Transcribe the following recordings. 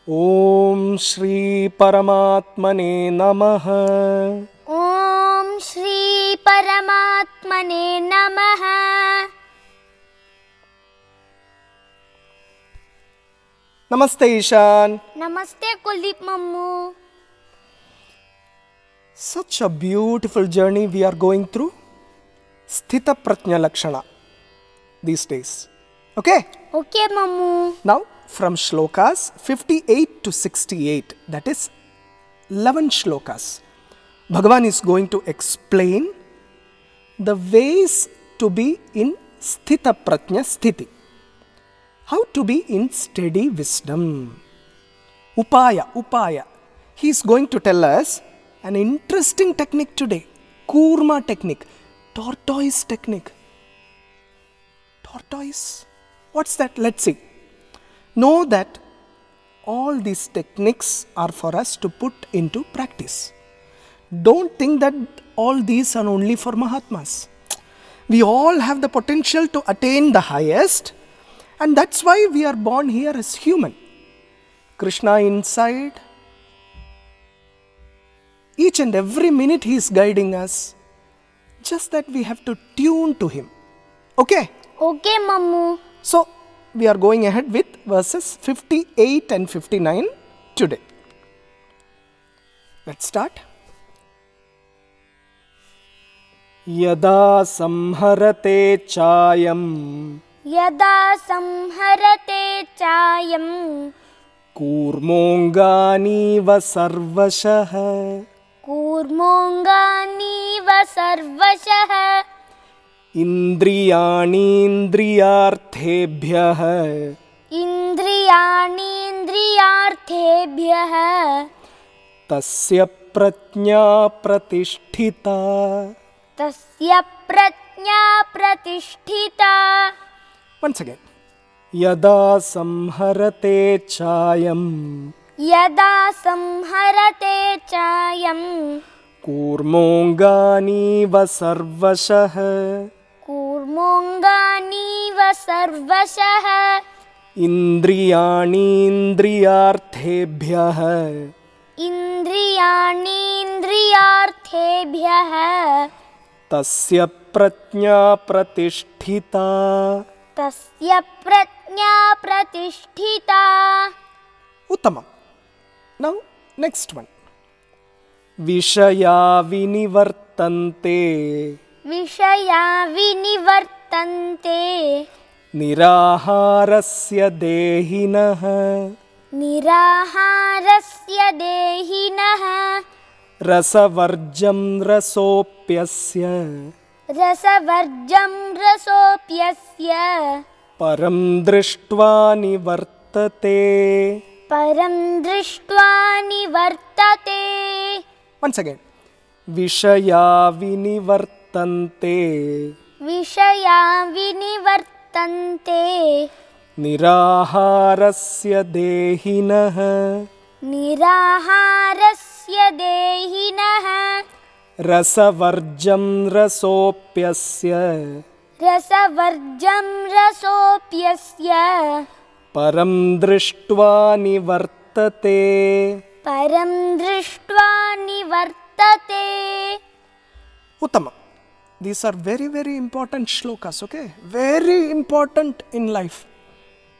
ओम श्री परमात्मने नमः। ओम श्री परमात्मने नमः। नमस्ते ईशान। नमस्ते Kuldeep Mamu. Such a beautiful journey we are going through. Sthita Pratnya Lakshana these days. Okay? Okay मम्मू। Now from shlokas 58 to 68, that is 11 shlokas, Bhagavan is going to explain the ways to be in Sthita Pratnya Sthiti. How to be in steady wisdom. Upaya. He is going to tell us an interesting technique today. Kurma technique. Tortoise technique. Tortoise? What's that? Let's see. Know that all these techniques are for us to put into practice. Don't think that all these are only for Mahatmas. We all have the potential to attain the highest, and that's why we are born here as human. Krishna inside, each and every minute he is guiding us. Just that we have to tune to him. Okay? Okay मम्मू। So, we are going ahead with verses 58 and 59 today. Let's start. यदा संहरते चायं यदा संहरते चायं कूर्मोऽङ्गानीव सर्वशः कूर्मोऽङ्गानीव सर्वशः इन्द्रियाणीन्द्रियार्थेभ्यः इन्द्रियाणीन्द्रियार्थेभ्यः तस्य प्रज्ञा प्रतिष्ठिता. तस्य प्रज्ञा प्रतिष्ठिता. Once again. यदा संहरते चायं यदा संहरते चायं कूर्मोऽङ्गानीव सर्वशः कूर्मोऽङ्गानीव सर्वशः इन्द्रियाणीन्द्रियार्थेभ्यः इन्द्रियाणीन्द्रियार्थेभ्यः तस्य प्रज्ञा प्रतिष्ठिता. तस्य प्रज्ञा प्रतिष्ठिता. उत्तमम्. Now next one. विषया विनिवर्तन्ते विषया विनिवर्तन्ते निराहारस्य देहिनः निराहारस्य देहिनः रसवर्जं रसोऽप्यस्य रसवर्जं रसोऽप्यस्य परं दृष्ट्वा निवर्तते. परं दृष्ट्वा निवर्तते. Once again. विषया विनिवर्तन्ते विषया विनिवर्तन्ते निराहारस्य देहिनः निराहारस्य देहिनः रसवर्जं रसोऽप्यस्य रसवर्जं रसोऽप्यस्य परं दृष्ट्वा निवर्तते. परं दृष्ट्वा निवर्तते. Uttama. These are very, very important shlokas, okay? Very important in life.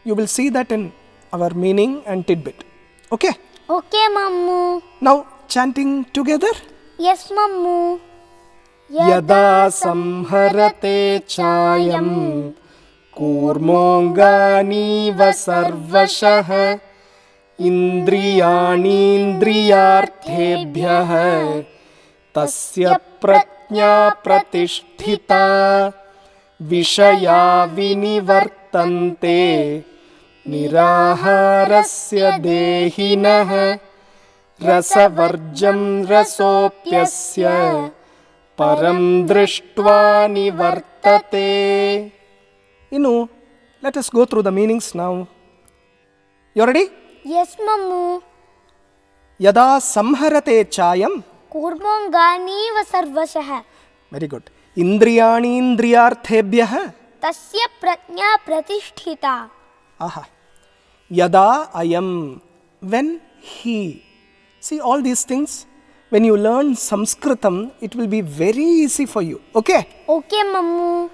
You will see that in our meaning and tidbit. Okay? Okay मम्मू. Now, chanting together. यस मम्मू. यदा संहरते चायं कूर्मोऽङ्गानीव सर्वशः इन्द्रियाणीन्द्रियार्थेभ्यः तस्य प्रज्ञा प्रतिष्ठिता. विषया विनिवर्तन्ते निराहारस्य देहिनः रसवर्जं रसोऽप्यस्य परं दृष्ट्वा निवर्तते. Let us go through the meanings now. You ready? Yes मम्मू. यदा संहरते चायं कूर्मोऽङ्गानीव सर्वशः वेरी गुड इन्द्रियाणीन्द्रियार्थेभ्यः तस्य प्रज्ञा प्रतिष्ठिता. आहा यदा अयं when he. See all these things, when you learn Sanskritam, it will be very easy for you. Okay? Okay, Mammu.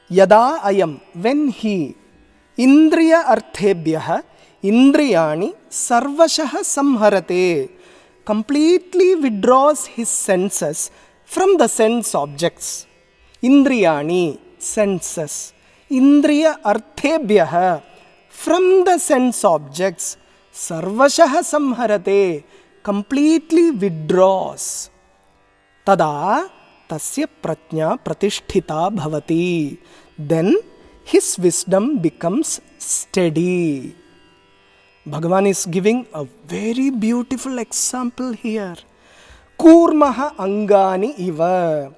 Yada ayam, when he. Indriya arthebhyah, indriyani sarvashah samharate. Completely withdraws his senses from the sense objects. Indriyani, senses. Indriya arthebhyah, from the sense objects. Sarvashah samharate, completely withdraws. Tada tasya prajna pratisthita bhavati. Then his wisdom becomes steady. Bhagavan is giving a very beautiful example here. Kurmaha angani iva.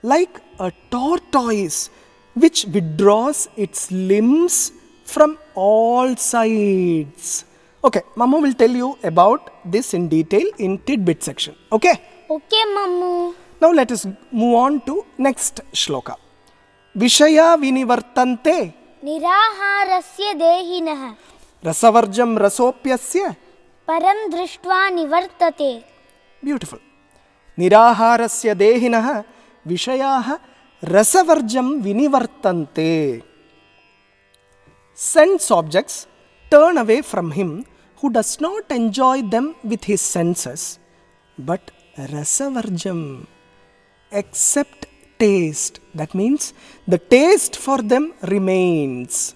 Like a tortoise which withdraws its limbs from all sides. Okay, Mamma will tell you about this in detail in tidbit section. Okay? Okay, Mammu. Now let us move on to next shloka. Vishaya vinivartante Niraharasya dehinah rasavarjam rasopyasya. param drishtva nivartate. Beautiful. Niraharasya dehinah vishayaha rasavarjam vinivartante. Sense objects turn away from him who does not enjoy them with his senses, but rasavarjam, except taste. That means the taste for them remains.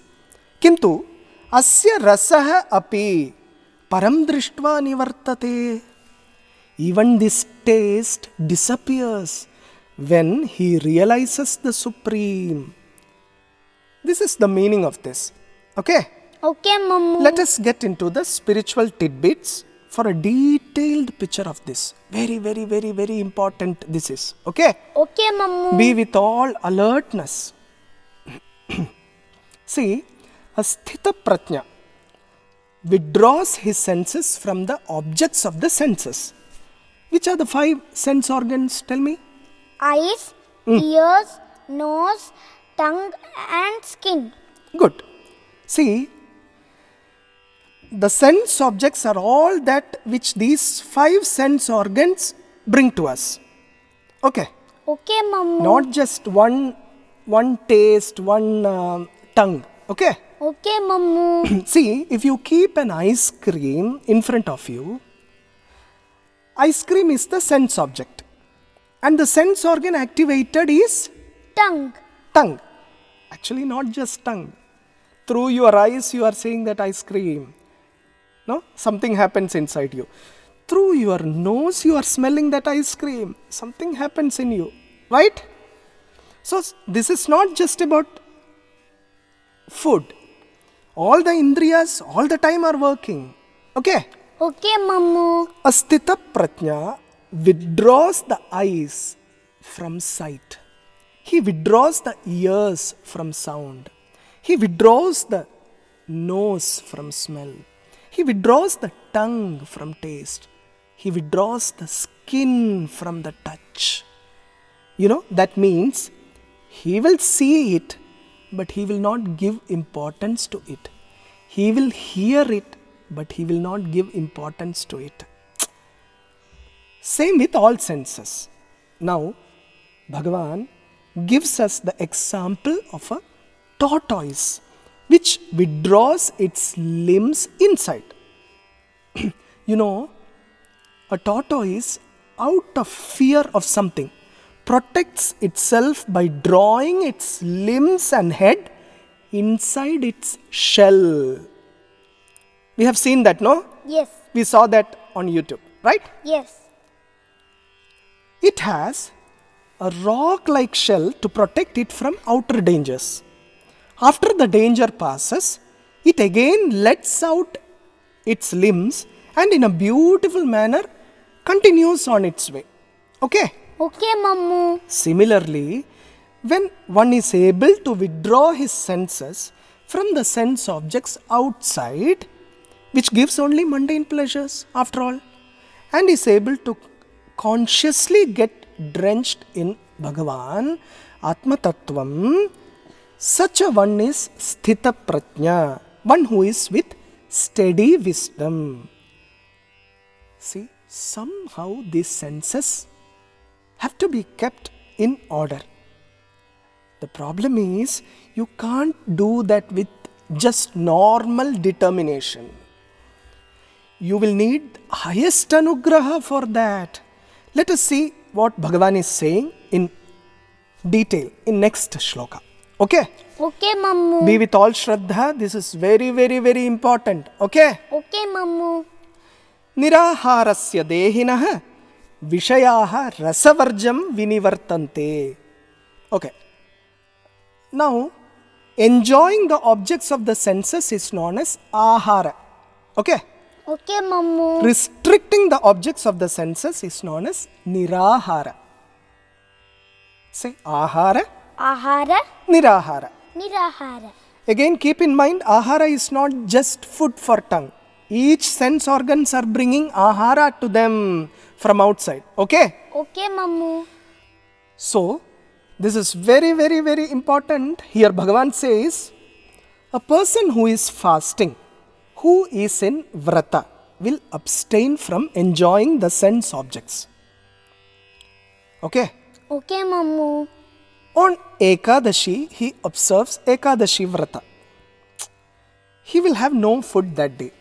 Kintu asya rasah api param drishtva nivartate. Even this taste disappears when he realizes the Supreme. This is the meaning of this. Okay? Okay, Mammu. Let us get into the spiritual tidbits for a detailed picture of this. Very, very, very, very important this is. Okay? Okay, Mammu. Be with all alertness. See, a sthita prajna withdraws his senses from the objects of the senses. Which are the 5 sense organs? Tell me. Eyes, ears, nose, tongue and skin. Good. See, the sense objects are all that which these 5 sense organs bring to us. Okay. Okay, Mammu. Not just one taste, one tongue. Okay. Okay, Mammu. See, if you keep an ice cream in front of you, ice cream is the sense object. And the sense organ activated is Tongue. tongue. Actually, not just tongue. Through your eyes, you are seeing that ice cream. No? Something happens inside you. Through your nose, you are smelling that ice cream. Something happens in you. Right? So, this is not just about food. All the indriyas, all the time are working. Okay? Okay, Mammu. Asthita prajna withdraws the eyes from sight. He withdraws the ears from sound. He withdraws the nose from smell. He withdraws the tongue from taste. He withdraws the skin from the touch. You know, that means he will see it, but he will not give importance to it. He will hear it, but he will not give importance to it. Same with all senses. Now, Bhagavan gives us the example of a tortoise which withdraws its limbs inside. You know, a tortoise, out of fear of something, protects itself by drawing its limbs and head inside its shell. We have seen that, no? Yes. We saw that on YouTube, right? Yes. It has a rock-like shell to protect it from outer dangers. After the danger passes, it again lets out its limbs and in a beautiful manner continues on its way. Okay? Okay, Mammu. Similarly, when one is able to withdraw his senses from the sense objects outside, which gives only mundane pleasures after all, and is able to consciously get drenched in Bhagavan, Atma Tattvam, such a one is Sthita Prajna, one who is with steady wisdom. See, somehow these senses have to be kept in order. The problem is you can't do that with just normal determination. You will need highest anugraha for that. Let us see what Bhagavan is saying in detail in next shloka. Okay? Okay, Mammu. Be with all Shraddha. This is very, very, very important. Okay? Okay, Mammu. Niraharasya dehinah vishayaha rasavarjam vinivartante. Okay. Now, enjoying the objects of the senses is known as ahara. Okay? Okay, Mammu. Restricting the objects of the senses is known as nirahara. Say ahara, Ahara, nirahara. nirahara. Again, keep in mind, ahara is not just food for tongue. Each sense organs are bringing ahara to them from outside. Okay? Okay, Mammu. So, this is very, very, very important. Here Bhagavan says, a person who is fasting, who is in vrata, will abstain from enjoying the sense objects. Okay? Okay, Mammu. On Ekadashi, he observes Ekadashi vrata. He will have no food that day.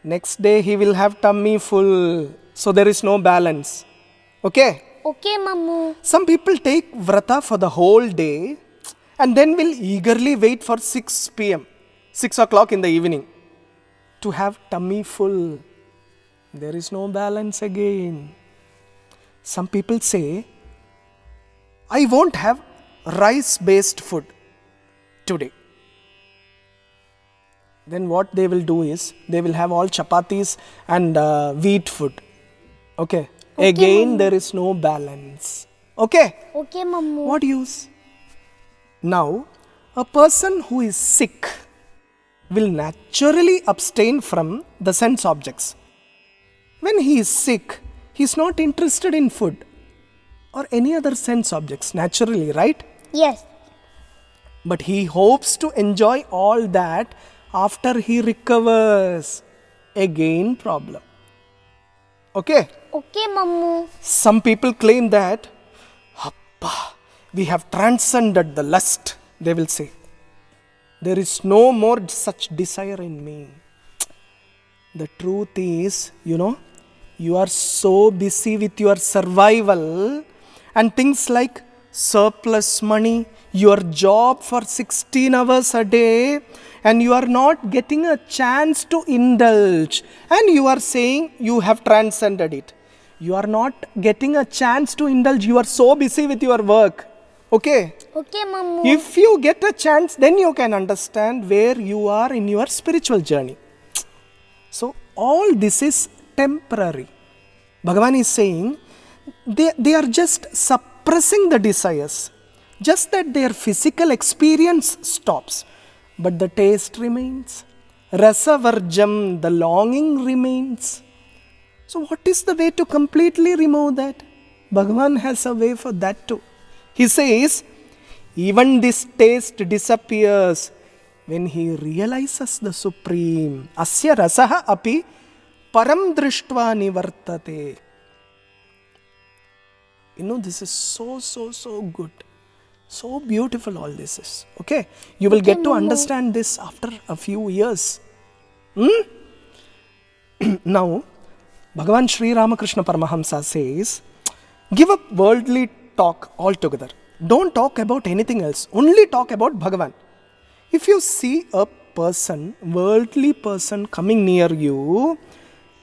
Next day, he will have tummy full. So, there is no balance. Okay? Okay, Mammu. Some people take vrata for the whole day and then will eagerly wait for 6 p.m., 6 o'clock in the evening to have tummy full. There is no balance again. Some people say, I won't have rice-based food today. Then what they will do is, they will have all chapatis and wheat food. Okay? Again, there is no balance. Okay? Okay, Mammu. What use? Now, a person who is sick will naturally abstain from the sense objects. When he is sick, he is not interested in food or any other sense objects, naturally, right? Yes. But he hopes to enjoy all that after he recovers. Again, problem. Okay? Okay, Mammu. Some people claim that, Appa, we have transcended the lust, they will say. There is no more such desire in me. The truth is, you are so busy with your survival and things like surplus money, your job for 16 hours a day, and you are not getting a chance to indulge. And you are saying you have transcended it. You are not getting a chance to indulge. You are so busy with your work. Okay? Okay, Mammu. If you get a chance, then you can understand where you are in your spiritual journey. So, all this is temporary. Bhagavan is saying, they are just suppressing the desires. Just that their physical experience stops. But the taste remains. Rasavarjam, the longing remains. So what is the way to completely remove that? Bhagavan has a way for that too. He says, even this taste disappears when he realizes the Supreme. Asya rasaha api param drishtva nivartate. This is so good. So beautiful all this is. Okay? You will get to understand this after a few years. Now, Bhagavan Sri Ramakrishna Paramahamsa says, give up worldly talk altogether. Don't talk about anything else. Only talk about Bhagavan. If you see a person, worldly person coming near you,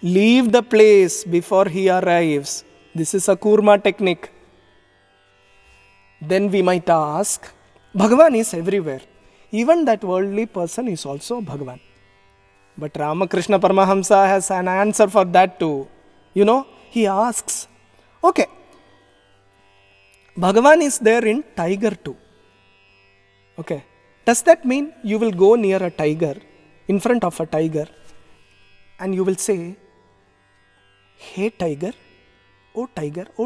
leave the place before he arrives. This is a Kurma technique. Then we might ask, Bhagavan is everywhere. Even that worldly person is also Bhagavan. But Ramakrishna Paramahamsa has an answer for that too. He asks, okay, Bhagavan is there in tiger too. Okay, does that mean you will go near a tiger, in front of a tiger, and you will say, hey tiger, oh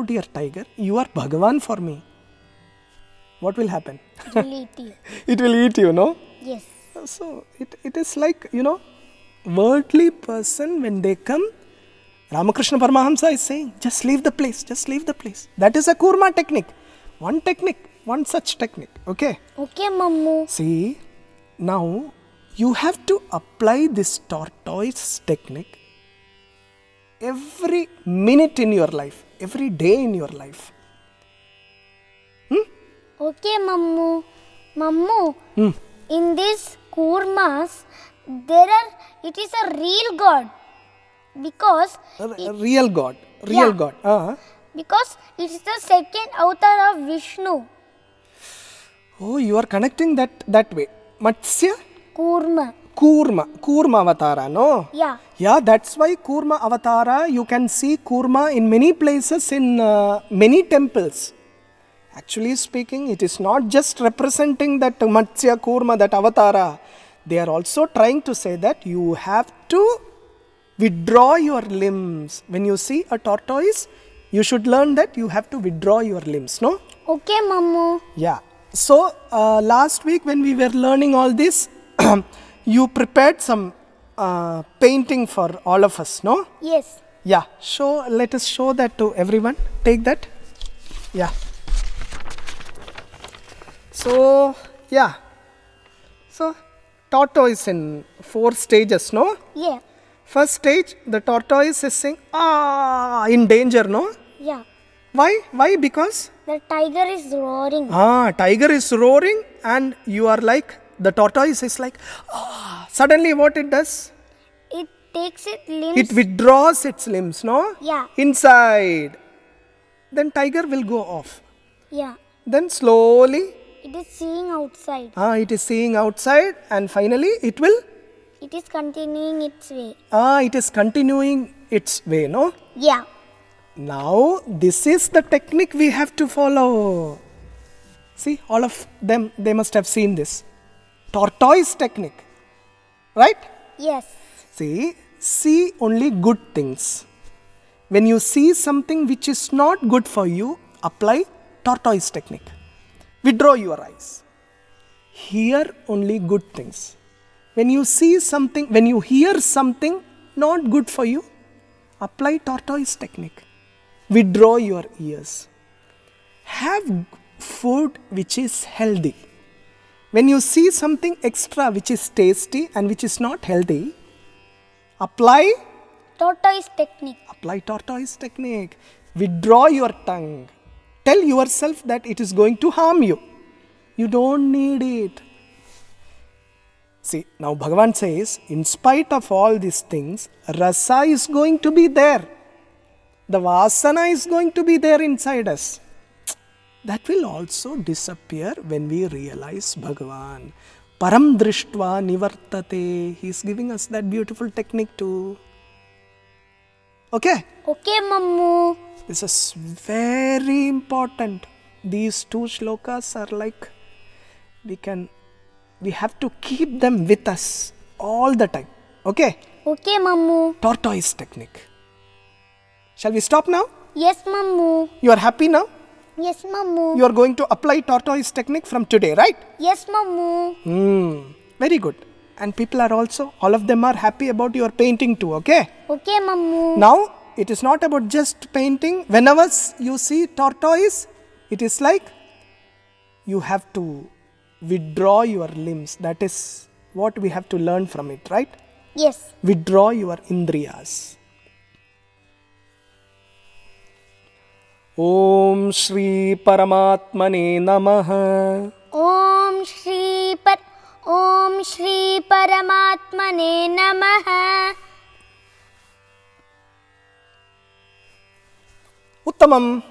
dear tiger, you are Bhagavan for me. What will happen? It will eat you. It will eat you, no? Yes. So, it is like, worldly person, when they come, Ramakrishna Paramahamsa is saying, just leave the place, just leave the place. That is a Kurma technique. One such technique. Okay. Okay, Mammu. See, now you have to apply this tortoise technique every minute in your life, every day in your life. Okay, Mammu. Mammu, in these kurmas, it is a real God. Because Real God. Yeah. God. because it is the second avatar of Vishnu. Oh, you are connecting that way. Matsya? Kurma. Kurma Avatara, no? Yeah. Yeah, that's why Kurma Avatara, you can see Kurma in many places in many temples. Actually speaking, it is not just representing that Matsya Kurma, that Avatara. They are also trying to say that you have to withdraw your limbs. When you see a tortoise, you should learn that you have to withdraw your limbs, no? Okay, Mammu. Yeah. So, last week when we were learning all this, you prepared some painting for all of us, no? Yes. Yeah. Let us show that to everyone. Take that. Yeah. So, yeah. So, tortoise in 4 stages, no? Yeah. First stage, the tortoise is saying, in danger, no? Yeah. Why? Because The tiger is roaring. tiger is roaring and you are like, the tortoise is like, suddenly what it does? It takes its limbs. It withdraws its limbs, no? Yeah. Inside. Then tiger will go off. Yeah. Then slowly, It is seeing outside. it is seeing outside and finally it will, It is continuing its way. it is continuing its way, no? Yeah. Now, this is the technique we have to follow. See, all of them, they must have seen this. Tortoise technique. Right? Yes. See only good things. When you see something which is not good for you, apply tortoise technique. Withdraw your eyes. Hear only good things. When you see something, when you hear something not good for you, apply tortoise technique. Withdraw your ears. Have food which is healthy. When you see something extra which is tasty and which is not healthy, apply Tortoise technique. tortoise technique. Withdraw your tongue. Tell yourself that it is going to harm you. You don't need it. See, now Bhagavan says, in spite of all these things, rasa is going to be there. The vasana is going to be there inside us. That will also disappear when we realize Bhagavan. Param drishtva nivartate. He is giving us that beautiful technique too. Okay? Okay, Mammu. This is very important. These 2 shlokas are like, we have to keep them with us all the time. Okay? Okay, Mammu. Tortoise technique. Shall we stop now? Yes, Mammu. You are happy now? Yes, Mammu. You are going to apply tortoise technique from today, right? Yes, Mammu. Very good. And people are also, all of them are happy about your painting too, okay? Okay, Mammu. Now, it is not about just painting. Whenever you see tortoise, it is like you have to withdraw your limbs. That is what we have to learn from it, right? Yes. Withdraw your indriyas. Om Shri Paramatmane Namaha. Om Shri Paramatmane Namaha. Uttamam.